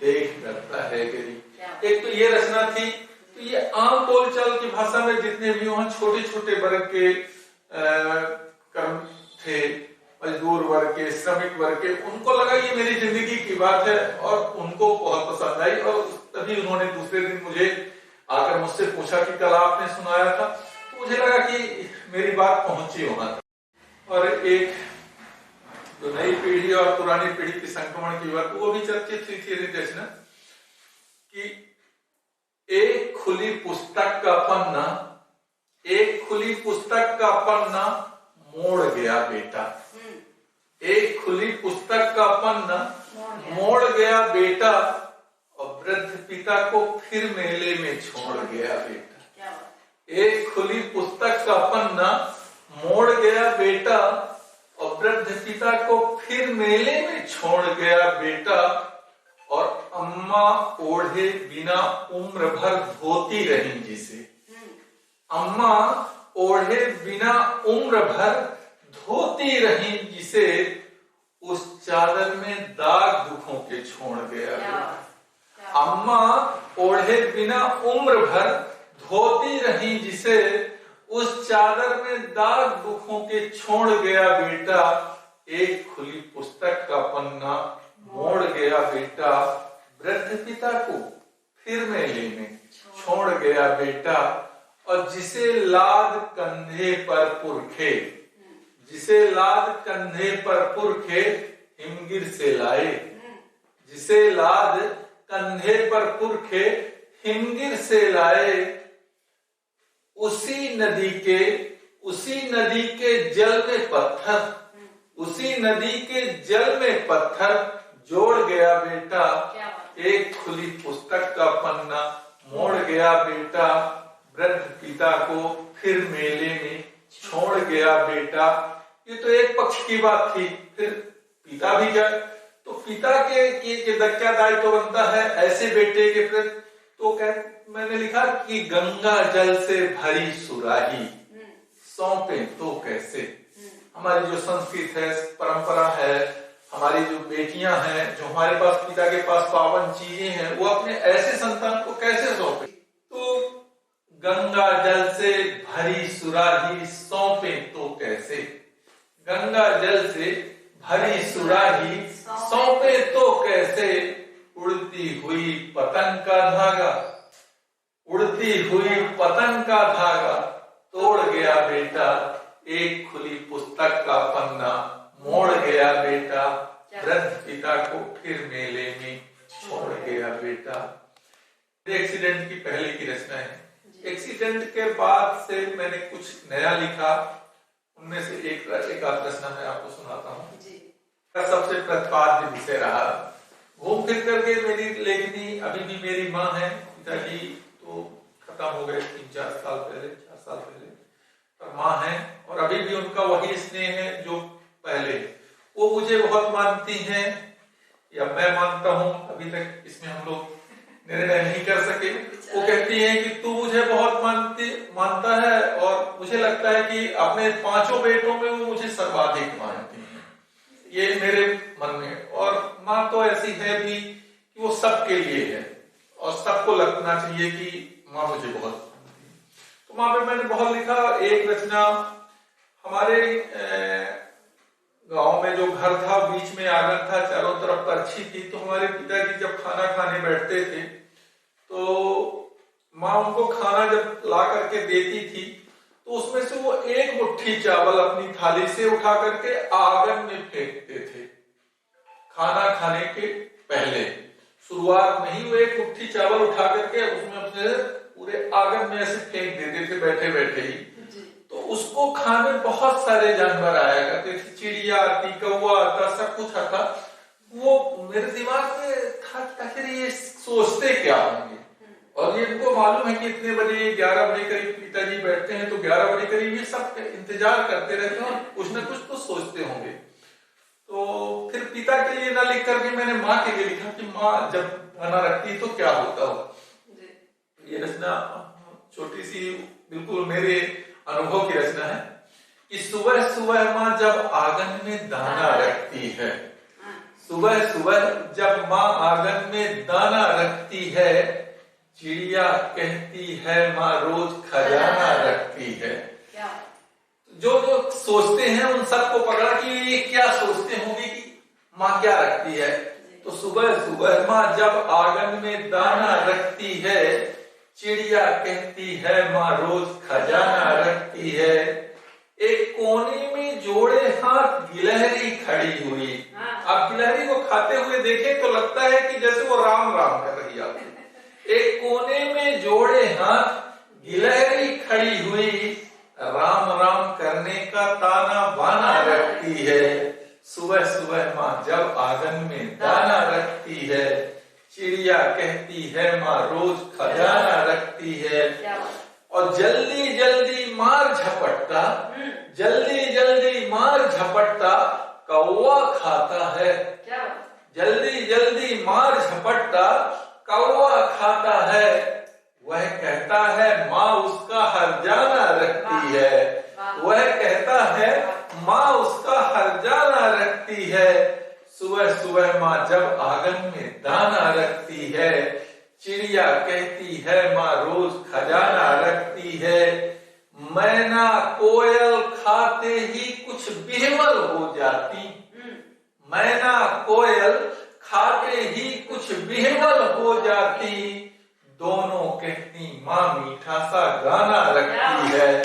देख डरता है गरीब। एक तो ये रचना थी। तो ये आम बोलचाल की भाषा में जितने भी वहां छोटे छोटे वर्ग के कर्म थे, मजदूर वर्ग के, श्रमिक वर्ग के, उनको लगा ये मेरी जिंदगी की बात है और उनको बहुत पसंद आई, और तभी उन्होंने दूसरे दिन मुझे आकर मुझसे पूछा कि कल आपने सुनाया था, तो मुझे लगा कि मेरी बात पहुंची वहां तक। और एक जो नई पीढ़ी और पुरानी पीढ़ी की संक्रमण की बात, वो भी चर्चित हुई थी रचना कि एक खुली पुस्तक का पन्ना, एक खुली पुस्तक का पन्ना मोड़ गया बेटा, एक खुली पुस्तक का पन्ना मोड़ गया बेटा, और वृद्ध पिता को फिर मेले में छोड़ गया बेटा, एक खुली पुस्तक का पन्ना मोड़ गया बेटा, और वृद्ध पिता को फिर मेले में छोड़ गया बेटा, और अम्मा ओढ़े बिना उम्र भर धोती रही जिसे, अम्मा ओढ़े बिना उम्र भर धोती रही जिसे, उस चादर में दाग दुखों के छोड़ गया बेटा, अम्मा ओढ़े बिना उम्र भर धोती रही जिसे, उस चादर में दाग दुखों के छोड़ गया बेटा, एक खुली पुस्तक का पन्ना मोड़ गया बेटा, वृद्ध पिता को फिर मेले में छोड़ गया बेटा, और जिसे लाद कंधे पर पुरखे, जिसे लाद कंधे पर पुरखे हिमगिर से लाए, जिसे लाद कंधे पर पुरखे हिमगिर से लाए, उसी नदी के जल में पत्थर, उसी नदी के जल में पत्थर जोड़ गया बेटा, एक खुली पुस्तक का पन्ना मोड़ गया बेटा, वृद्ध पिता को फिर मेले में छोड़ गया बेटा। ये तो एक पक्ष की बात थी। फिर पिता भी क्या, तो पिता के क्या दायित्व बनता है ऐसे बेटे के प्रति, तो मैंने लिखा कि गंगा जल से भरी सुराही सौंपे तो कैसे, हमारी जो संस्कृति है, परंपरा है, हमारी जो बेटियां हैं, जो हमारे पास पिता के पास पावन चीजें हैं, वो अपने ऐसे संतान को कैसे सौंपे? तो गंगा जल से भरी सुराही सौंपे तो कैसे, गंगा जल से भरी सुराही सौंपे तो कैसे, उड़ती हुई पतंग का धागा, उड़ती हुई पतंग का धागा तोड़ गया बेटा, एक खुली पुस्तक का पन्ना मोड़ गया बेटा, वृद्ध पिता को फिर मेले में छोड़ गया बेटा। एक्सीडेंट की पहले की रचना है। एक्सीडेंट के बाद से मैंने कुछ नया लिखा, उनमें से एक रचना मैं आपको सुनाता हूँ। सबसे प्रतिपाद्य विषय रहा, घूम फिर करके मेरी लेखनी, अभी भी मेरी माँ है, पिताजी तो खत्म हो गए 3-4 साल पहले, 4 साल पहले, पर माँ है और अभी भी उनका वही स्नेह है जो पहले। वो मुझे बहुत मानती हैं या मैं मानता हूँ, अभी तक इसमें हम लोग निर्णय नहीं कर सके। वो कहती हैं कि तू मुझे बहुत मानता है और मुझे लगता है कि अपने 5 बेटों में वो मुझे सर्वाधिक मानती हैं, ये मेरे मन में। और माँ तो ऐसी है भी कि वो सबके लिए है और सबको लगना चाहिए कि माँ मुझे बहुत मानती है। तो माँ पे मैंने बहुत लिखा। एक रचना, हमारे गांव में जो घर था, बीच में आंगन था, चारों तरफ परछी थी, तो हमारे पिताजी जब खाना खाने बैठते थे तो माँ उनको खाना जब ला करके देती थी तो उसमें से वो एक मुट्ठी चावल अपनी थाली से उठा करके आंगन में फेंकते थे। खाना खाने के पहले शुरुआत में ही वो एक मुट्ठी चावल उठा करके उसमें से पूरे आंगन में ऐसे फेंक देते थे बैठे बैठे ही। तो उसको खाने बहुत सारे जानवर आया करते थे, चिड़िया आती, कौवा आता, सब कुछ आता। वो मेरे दिमाग में था कि आखिर ये सोचते क्या होंगे। और ये इनको मालूम है कि इतने बजे 11 बजे करीब पिताजी बैठते हैं, तो 11 बजे करीब ये सब इंतजार करते रहते हैं और कुछ ना कुछ तो सोचते होंगे। तो फिर पिता के लिए ना लिख करके मैंने माँ के लिए लिखा कि माँ जब खाना रखती तो क्या होता हो। ये रचना छोटी सी, बिल्कुल मेरे अनुभव की रचना है कि सुबह सुबह माँ जब आंगन में दाना रखती है, सुबह सुबह जब माँ आंगन में दाना रखती है, चिड़िया कहती है माँ रोज खजाना रखती है। जो लोग सोचते हैं उन सबको पकड़ा कि ये क्या सोचते होंगे कि माँ क्या रखती है। तो सुबह सुबह माँ जब आंगन में दाना रखती है, चिड़िया कहती है माँ रोज खजाना रखती है। एक कोने में जोड़े हाथ गिलहरी खड़ी हुई। आप गिलहरी को खाते हुए देखें तो लगता है कि जैसे वो राम राम कर रही है। एक कोने में जोड़े हाथ गिलहरी खड़ी हुई, राम राम करने का ताना बाना रखती है। सुबह सुबह माँ जब आंगन में दाना रखती है, चिड़िया कहती है माँ रोज खजाना रखती है। और जल्दी जल्दी मार झपटता, जल्दी जल्दी मार झपटता कौवा खाता है। जल्दी जल्दी मार झपटता कौवा खाता है। वह कहता है माँ उसका हरजाना रखती है। वह कहता है माँ उसका हरजाना रखती है। सुबह सुबह माँ जब आंगन में दाना रखती है, चिड़िया कहती है माँ रोज खजाना रखती है। मैना कोयल खाते ही कुछ बिहवल हो जाती, मैना कोयल खाते ही कुछ बिहवल हो जाती। दोनों कहती माँ मीठा सा गाना रखती है,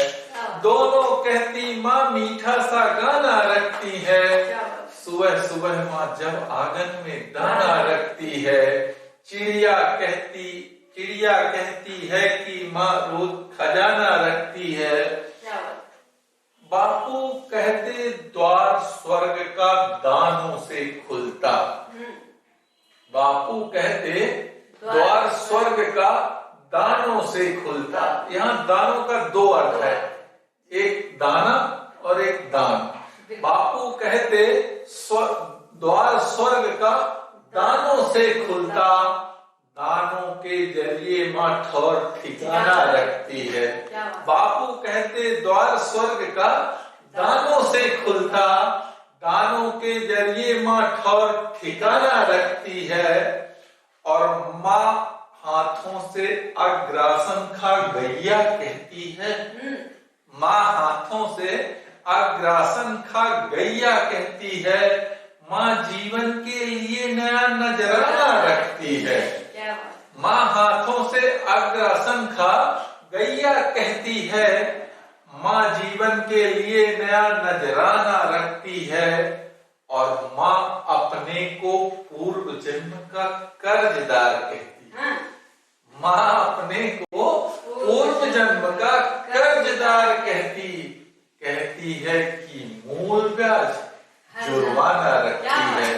दोनों कहती माँ मीठा सा गाना रखती है। सुबह सुबह माँ जब आंगन में दाना रखती है, चिड़िया कहती है कि माँ रोज खजाना रखती है। बापू कहते द्वार स्वर्ग का दानों से खुलता। बापू कहते द्वार स्वर्ग का दानों से खुलता। यहाँ दानों का 2 अर्थ है, एक दाना और एक दान। बापू कहते द्वार स्वर्ग का दानों से खुलता। दानों के जरिए माँ ठौर ठिकाना रखती है। बापू कहते द्वार स्वर्ग का दानों से खुलता, दानों के जरिए माँ ठौर ठिकाना रखती है, और माँ हाथों से अग्रासन खा गैया कहती है। माँ हाथों से अग्रासन खा गैया कहती है। माँ जीवन के लिए नया नजराना रखती है। माँ हाथों से अग्रासन खा गैया कहती है। माँ जीवन के लिए नया नजराना रखती है, और माँ अपने को पूर्व जन्म का कर्जदार कहती है। माँ अपने को पूर्व जन्म का कर्जदार कहती है कि मूल ब्याज जुर्माना रखती है।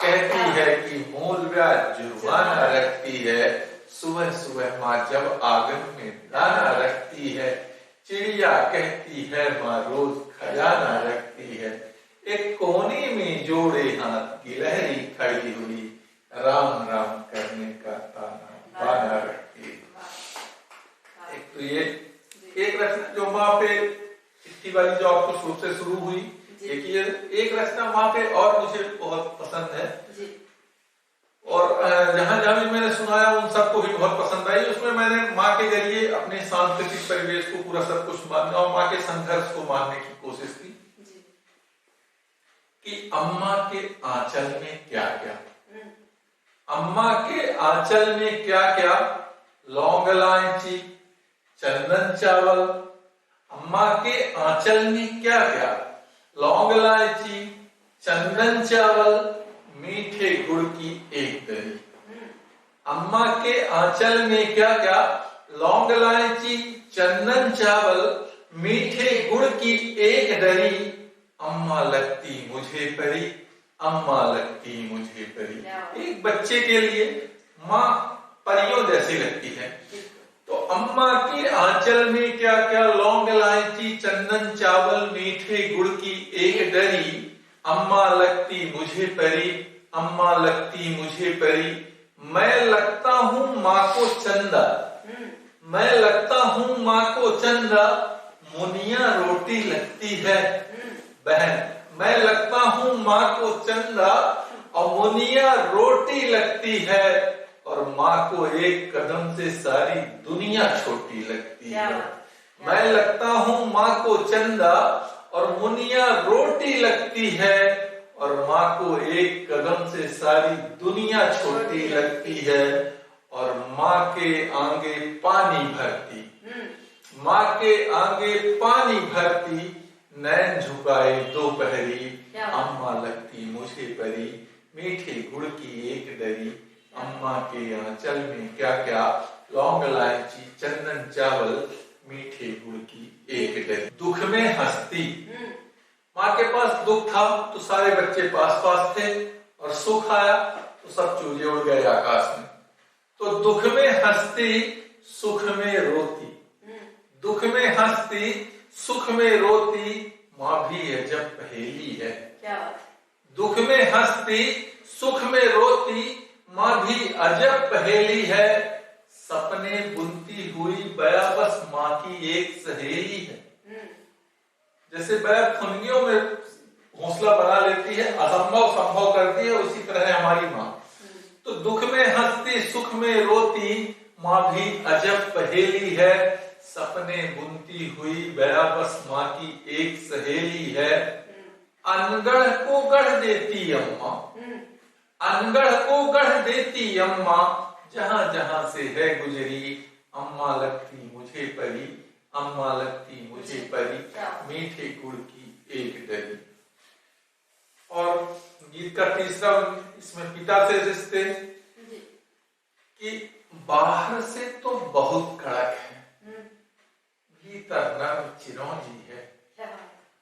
कहती है कि मूल ब्याज जुर्माना रखती है। सुबह सुबह माँ जब आंगन में दाना रखती है, चिड़िया कहती है माँ रोज खजाना रखती है। एक कोने में जोड़े हाथ गिलहरी खड़ी हुई, राम राम करने का ताना बाना रखती है। एक तो ये एक रचना जो माँ पे चिट्ठी वाली जो आपको शुरू से शुरू हुई, एक रचना माँ पे और मुझे बहुत पसंद है, और जहां जहां भी मैंने सुनाया उन सबको भी बहुत पसंद आई। उसमें मैंने माँ के जरिए अपने सांस्कृतिक परिवेश को पूरा सब कुछ मानना और माँ के संघर्ष को मानने की कोशिश की कि अम्मा के आंचल में क्या क्या, अम्मा के आंचल में क्या क्या, लौंग इलायची चंदन चावल। अम्मा के आंचल में क्या क्या, लौंग इलायची चंदन चावल, मीठे गुड़ की एक दरी। अम्मा के आंचल में क्या क्या, लौंग इलायची चंदन चावल, मीठे गुड़ की एक दरी। अम्मा लगती मुझे परी, अम्मा लगती मुझे परी। एक बच्चे के लिए माँ परियों जैसी लगती है। तो अम्मा के आंचल में क्या क्या, लौंग इलायची चंदन चावल, मीठे गुड़ की एक दरी। अम्मा लगती मुझे परी, अम्मा लगती मुझे परी। मैं लगता हूँ माँ को चंदा, मैं लगता हूँ माँ को चंदा, मुनिया रोटी लगती है बहन। मैं लगता हूँ माँ को चंदा और मुनिया रोटी लगती है, और माँ को एक कदम से सारी दुनिया छोटी लगती है। मैं लगता हूँ माँ को चंदा और मुनिया रोटी लगती है, और माँ को एक कदम से सारी दुनिया छोटी लगती है। और माँ के आगे पानी भरती, माँ के आगे पानी भरती, नैन झुकाए दोपहरी। अम्मा लगती मुझे परी, मीठे गुड़ की एक दरी। अम्मा के आंचल में क्या क्या, लौंग इलायची चंदन चावल, मीठे गुड़ की एक दरी। दुख में हंसती, माँ के पास दुख था तो सारे बच्चे पास पास थे, और सुख आया तो सब चूजे उड़ गए आकाश में। तो दुख में हंसती, सुख में रोती, दुख में हंसती, सुख में रोती, माँ भी अजब पहेली है। क्या बात? दुख में हंसती, सुख में रोती, माँ भी अजब पहेली है। सपने बुनती हुई बया बस माँ की एक सहेली है। जैसे बया फुनगियों में घोंसला बना लेती है, असंभव संभव करती है, उसी तरह है हमारी माँ। तो दुख में हंसती, सुख में रोती, माँ भी अजब पहेली है। सपने बुनती हुई बया बस माँ की एक सहेली है। अनगढ़ को गढ़ देती अम्मा, अनगढ़ को गढ़ देती अम्मा, जहां जहां से है गुजरी। अम्मा लगती मुझे परी, अम्मा लगती मुझे परी, मीठे गुड़ की एक दरी। और गीत का तीसरा, इसमें पिता से रिश्ते, कि बाहर से तो बहुत कड़क है, भीतर नर्म चिरौंजी है।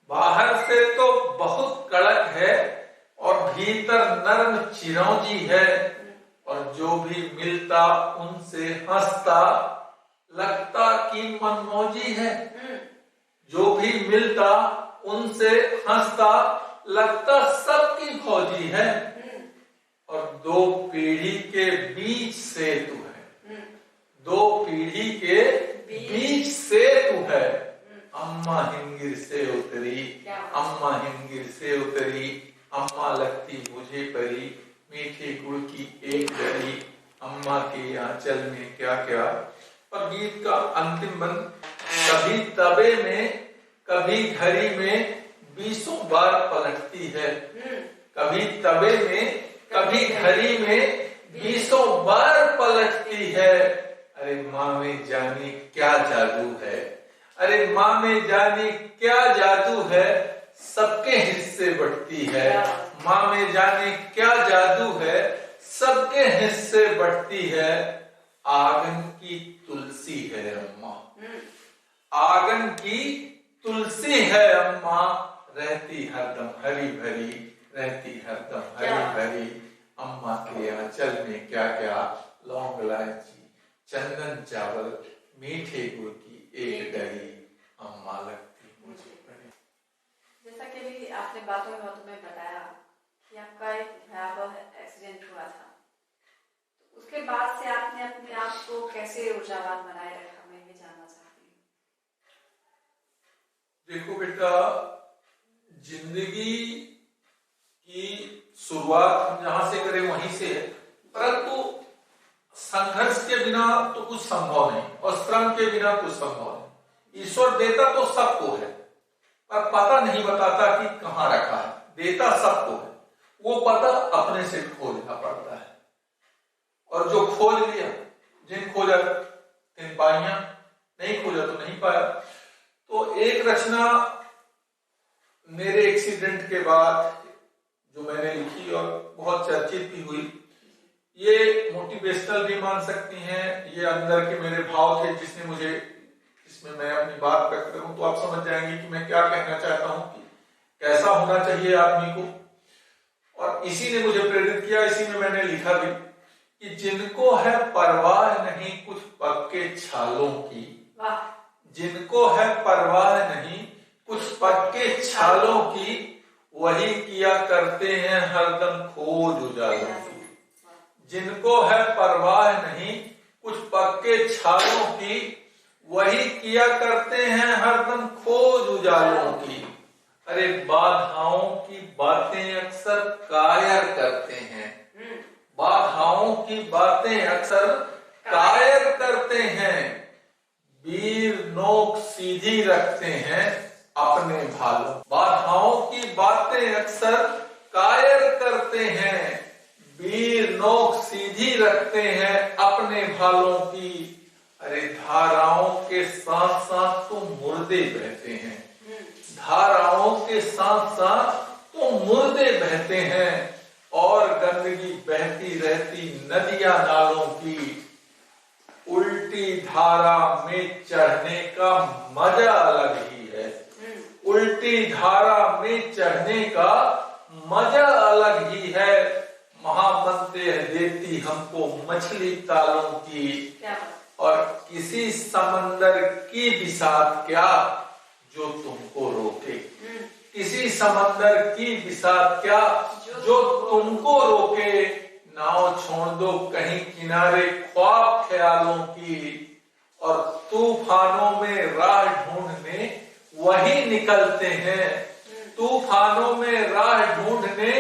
बाहर से तो बहुत कड़क है और भीतर नर्म चिरौंजी है। और जो भी मिलता उनसे हंसता, लगता कि मनमौजी है। जो भी मिलता उनसे हंसता, लगता सबकी फौजी है। और दो पीढ़ी के बीच सेतु है, दो पीढ़ी के बीच सेतु है। अम्मा हिंगिर से उतरी, अम्मा हिमगिर से उतरी, अम्मा लगती मुझे परी, मीठे गुड़ की एक डरी, अम्मा के आंचल में क्या क्या। और गीत का अंतिम बंद, कभी तबे में कभी घड़ी में 20 बार पलटती है, कभी तबे में कभी घड़ी में 20 बार पलटती है। अरे माँ में जाने क्या जादू है, अरे माँ में जाने क्या जादू है, सबके हिस्से बढ़ती है। माँ में जाने क्या जादू है, सबके हिस्से बढ़ती है। आंगन की तुलसी है अम्मा, आंगन की तुलसी है अम्मा, रहती हरदम हरी भरी, रहती हरदम हरी भरी। अम्मा के आंचल में क्या क्या, लौंग इलायची चंदन चावल, मीठे गुड़ की एक डरी, अम्मा लगती मुझे परी। जैसा कि भी आपने बातों में बताया कि आपका एक भयावह एक्सीडेंट हुआ था, तो उसके बाद से आपने अपने आप को कैसे ऊर्जावान बनाए रखा, मैं ये जानना चाहती हूँ। देखो बेटा, जिंदगी की शुरुआत हम जहां से करें वहीं से है, परंतु संघर्ष के बिना तो कुछ संभव नहीं और श्रम के बिना कुछ संभव नहीं। ईश्वर देता तो सबको है, पर पता नहीं बताता कि कहाँ रखा है। देता सबको है, वो पता अपने से खोजना पड़ता है। और जो खोज लिया, जिन खोजा तिन पाइया, नहीं खोजा तो नहीं पाया। तो एक रचना मेरे एक्सीडेंट के बाद जो मैंने लिखी और बहुत चर्चित भी हुई, ये मोटिवेशनल भी मान सकती हैं, ये अंदर के मेरे भाव थे जिसने मुझे, इसमें मैं अपनी बात व्यक्त करूं तो आप समझ जाएंगे कि मैं क्या कहना चाहता हूं कि कैसा होना चाहिए आदमी को। और इसी ने मुझे प्रेरित किया, इसी में मैंने लिखा भी कि जिनको है परवाह नहीं कुछ पक्के छालों की, जिनको है परवाह नहीं कुछ पक्के छालों की, वही किया करते हैं हरदम खोज उजालों की। जिनको है परवाह नहीं कुछ पक्के छालों की, वही किया करते हैं हरदम खोज उजालों की। अरे बाधाओं की बातें अक्सर कायर करते हैं, बाधाओं की बातें अक्सर कायर करते हैं, वीर नोक सीधी रखते हैं अपने भालों। बाधाओं की बातें अक्सर कायर करते हैं, वीर नोक सीधी रखते हैं अपने भालों की। अरे धाराओं के साथ साथ तो मुर्दे बहते हैं, धाराओं के साथ साथ तो मुर्दे बहते हैं, और गंदगी बहती रहती नदियां नालों की। उल्टी धारा में चढ़ने का मजा अलग ही है, उल्टी धारा में चढ़ने का मजा अलग ही है। महामंत्र देती हमको मछली तालों की, और किसी समंदर की बिसात क्या जो तुमको रोके, किसी समंदर की बिसात क्या जो तुमको रोके। नाव छोड़ दो कहीं किनारे ख्वाब ख्यालों की, और तूफानों में राह ढूंढने वही निकलते हैं, तूफानों में राह ढूंढने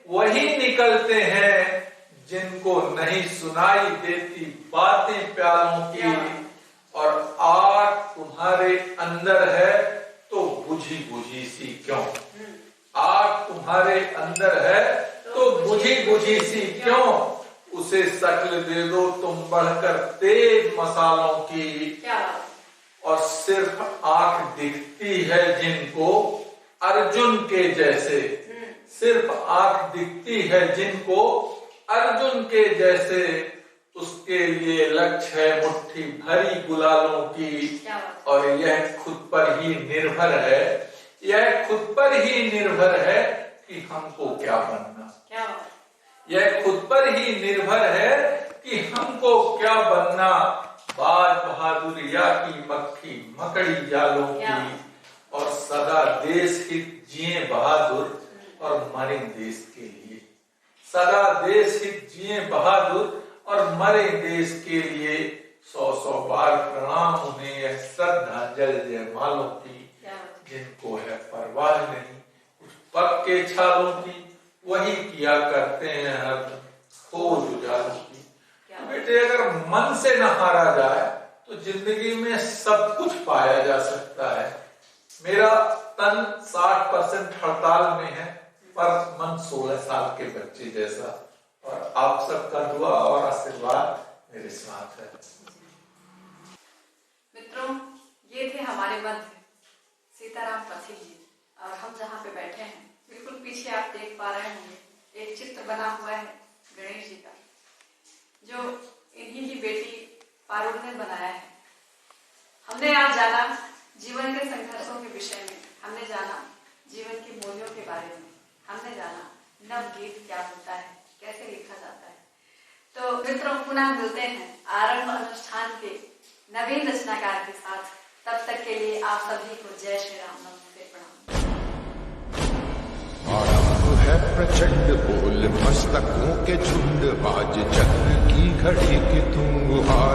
वही निकलते हैं, जिनको नहीं सुनाई देती बातें प्यालों की। और आग तुम्हारे अंदर है तो बुझी बुझी सी क्यों, आग तुम्हारे अंदर है तो बुझी बुझी सी क्यों, उसे शक्ल दे दो तुम बढ़कर तेज मसालों की। और सिर्फ आंख दिखती है जिनको अर्जुन के जैसे, सिर्फ आंख दिखती है जिनको अर्जुन के जैसे, उसके लिए लक्ष्य है मुट्ठी भरी गुलालों की। और यह खुद पर ही निर्भर है, यह खुद पर ही निर्भर है कि हमको क्या बनना, यह खुद पर ही निर्भर है कि हमको क्या बनना। बाज बहादुर या की मक्खी मकड़ी जालों की, और सदा देश हित जिए बहादुर और मरे देश के लिए, सदा देश हित जिए बहादुर और मरे देश के लिए। 100 बार प्रणाम उन्हें, श्रद्धांजलि जयमालों की, जिनको है परवाह नहीं पक्के छालों की वही किया करते हैं हर खोज उजालों की। बेटे अगर मन से न हारा जाए तो जिंदगी में सब कुछ पाया जा सकता है। मेरा तन 60% हड़ताल में है पर मन 16 साल के बच्चे जैसा, और आप सबका दुआ और आशीर्वाद मेरे साथ है। मित्रों, ये थे हमारे मध्य सीताराम पथिक जी, और हम जहाँ पे बैठे हैं बिल्कुल पीछे आप देख पा रहे होंगे एक चित्र बना हुआ है गणेश जी का, जो इन्हीं की बेटी पारुल ने बनाया है। हमने आज जाना जीवन के संघर्षों के विषय में, हमने जाना जीवन की मूल्यों के बारे में, हमने जाना नवगीत क्या होता है, कैसे लिखा जाता है। तो मित्रों, पुनः मिलते हैं आरंभ अनुष्ठान के नवीन रचनाकार के साथ। तब तक के लिए आप सभी को जय श्री राम, नमस्ते, प्रणाम। आरंभ है प्रचंड बोल मस्तकों के झुंड, बाज चक्र की घड़ी की तुम गुहार।